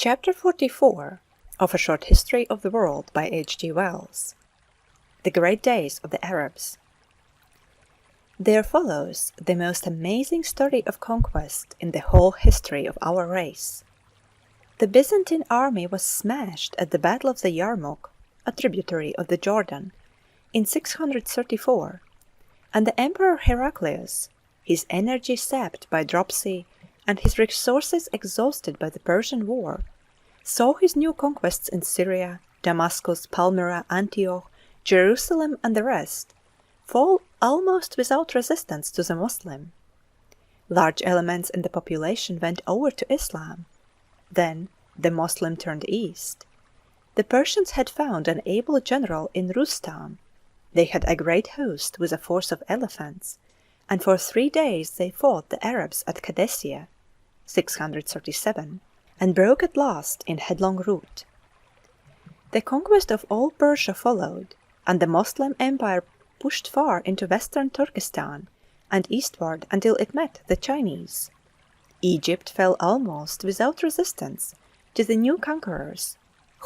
Chapter 44 of A Short History of the World by H.G. Wells. The Great Days of the Arabs. There follows the most amazing story of conquest in the whole history of our race. The Byzantine army was smashed at the Battle of the Yarmouk, a tributary of the Jordan, in 634, and the Emperor Heraclius, his energy sapped by dropsy and his resources exhausted by the Persian War, saw his new conquests in Syria, Damascus, Palmyra, Antioch, Jerusalem, and the rest fall almost without resistance to the Moslem. Large elements in the population went over to Islam. Then the Moslem turned east. The Persians had found an able general in Rustam. They had a great host with a force of elephants, and for 3 days they fought the Arabs at Qadesiyah, 637, and broke at last in headlong rout. The conquest of all Persia followed, and the Moslem empire pushed far into western Turkestan and eastward until it met the Chinese. Egypt fell almost without resistance to the new conquerors,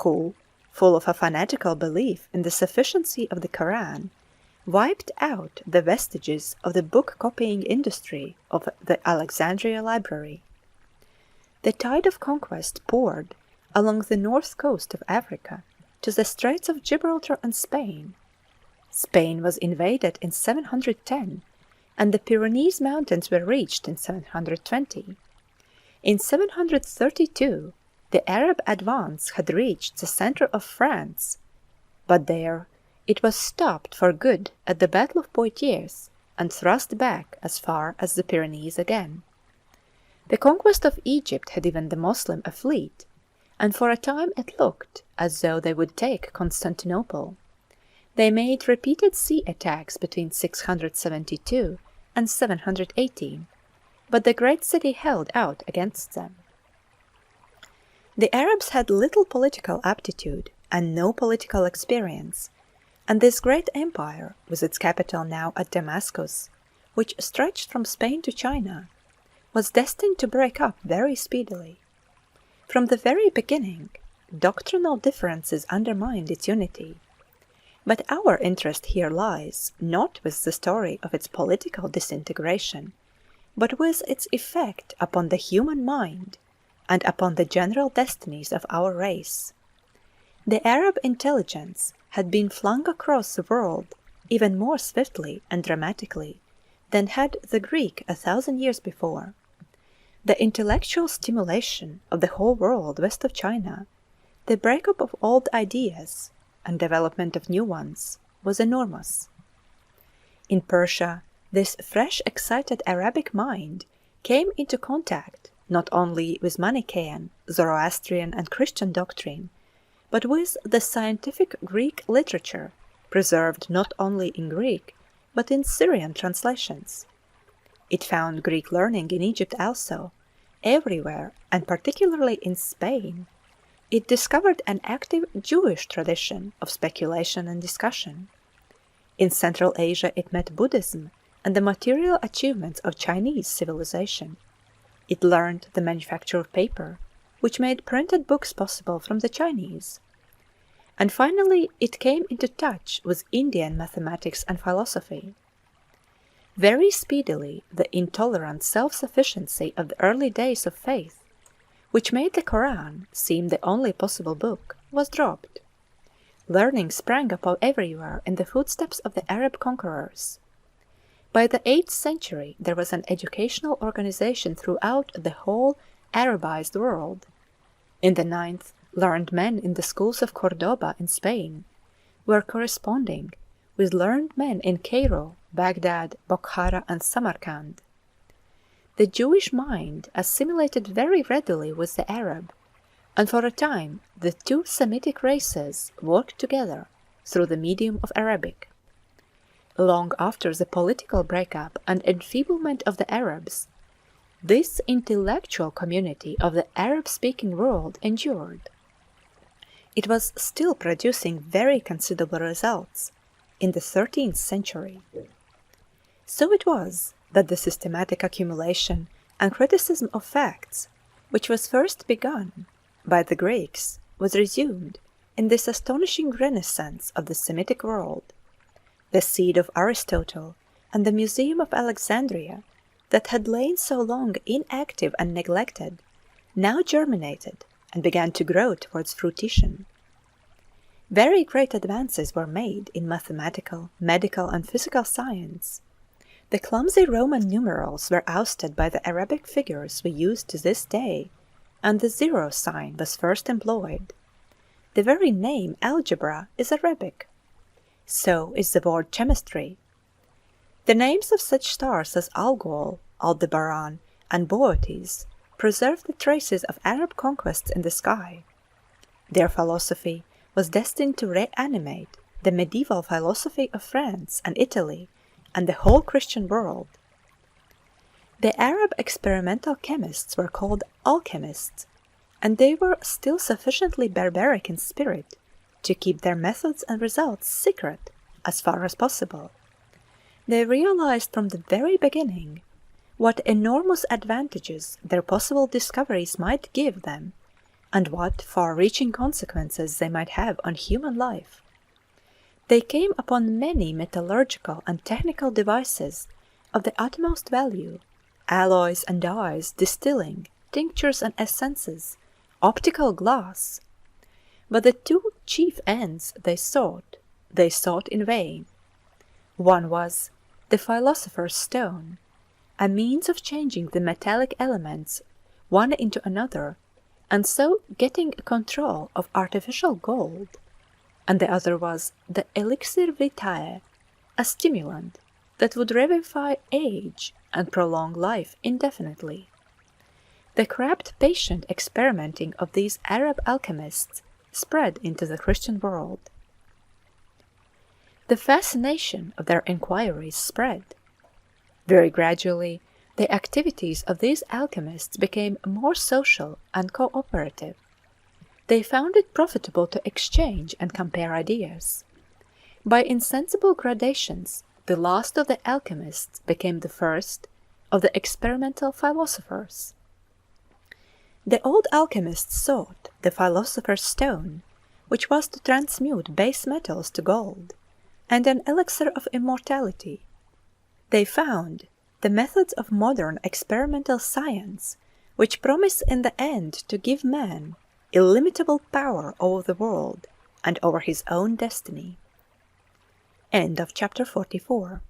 who, full of a fanatical belief in the sufficiency of the Koran, wiped out the vestiges of the book-copying industry of the Alexandria Library. The tide of conquest poured along the north coast of Africa to the Straits of Gibraltar and Spain. Spain was invaded in 710, and the Pyrenees Mountains were reached in 720. In 732, the Arab advance had reached the center of France, but there it was stopped for good at the Battle of Poitiers and thrust back as far as the Pyrenees again. The conquest of Egypt had given the Moslem a fleet, and for a time it looked as though they would take Constantinople. They made repeated sea attacks between 672 and 718, but the great city held out against them. The Arabs had little political aptitude and no political experience, and this great empire, with its capital now at Damascus, which stretched from Spain to China, was destined to break up very speedily. From the very beginning, doctrinal differences undermined its unity. But our interest here lies not with the story of its political disintegration, but with its effect upon the human mind and upon the general destinies of our race. The Arab intelligence had been flung across the world even more swiftly and dramatically than had the Greek 1,000 years before. The intellectual stimulation of the whole world west of China, the break-up of old ideas, and development of new ones, was enormous. In Persia, this fresh, excited Arabic mind came into contact not only with Manichaean, Zoroastrian, and Christian doctrine, but with the scientific Greek literature, preserved not only in Greek, but in Syrian translations. It found Greek learning in Egypt also, everywhere, and particularly in Spain. It discovered an active Jewish tradition of speculation and discussion. In Central Asia it met Buddhism and the material achievements of Chinese civilization. It learned the manufacture of paper, which made printed books possible from the Chinese. And finally it came into touch with Indian mathematics and philosophy. Very speedily the intolerant self-sufficiency of the early days of faith, which made the Koran seem the only possible book, was dropped. Learning sprang up everywhere in the footsteps of the Arab conquerors. By the 8th century there was an educational organization throughout the whole Arabized world. In the 9th, learned men in the schools of Cordoba in Spain were corresponding with learned men in Cairo, Baghdad, Bokhara, and Samarkand. The Jewish mind assimilated very readily with the Arab, and for a time the two Semitic races worked together through the medium of Arabic. Long after the political breakup and enfeeblement of the Arabs, this intellectual community of the Arab-speaking world endured. It was still producing very considerable results in the 13th century. So it was that the systematic accumulation and criticism of facts, which was first begun, by the Greeks was resumed in this astonishing renaissance of the Semitic world, the seed of Aristotle and the Museum of Alexandria that had lain so long inactive and neglected now germinated and began to grow towards fruition. Very great advances were made in mathematical, medical, and physical science. The clumsy Roman numerals were ousted by the Arabic figures we use to this day, and the zero sign was first employed. The very name algebra is Arabic. So is the word chemistry. The names of such stars as Algol, Aldebaran, and Boötes preserve the traces of Arab conquests in the sky. Their philosophy was destined to reanimate the medieval philosophy of France and Italy and the whole Christian world. The Arab experimental chemists were called alchemists, and they were still sufficiently barbaric in spirit to keep their methods and results secret as far as possible. They realized from the very beginning what enormous advantages their possible discoveries might give them, and what far-reaching consequences they might have on human life. They came upon many metallurgical and technical devices of the utmost value, alloys and dyes, distilling, tinctures and essences, optical glass. But the two chief ends they sought in vain. One was the philosopher's stone, a means of changing the metallic elements one into another, and so getting control of artificial gold, and the other was the elixir vitae, a stimulant that would revivify age and prolong life indefinitely. The crabbed patient experimenting of these Arab alchemists spread into the Christian world. The fascination of their inquiries spread. Very gradually, the activities of these alchemists became more social and cooperative. They found it profitable to exchange and compare ideas. By insensible gradations, the last of the alchemists became the first of the experimental philosophers. The old alchemists sought the philosopher's stone, which was to transmute base metals to gold, and an elixir of immortality. They found the methods of modern experimental science, which promise in the end to give man illimitable power over the world and over his own destiny. End of chapter 44.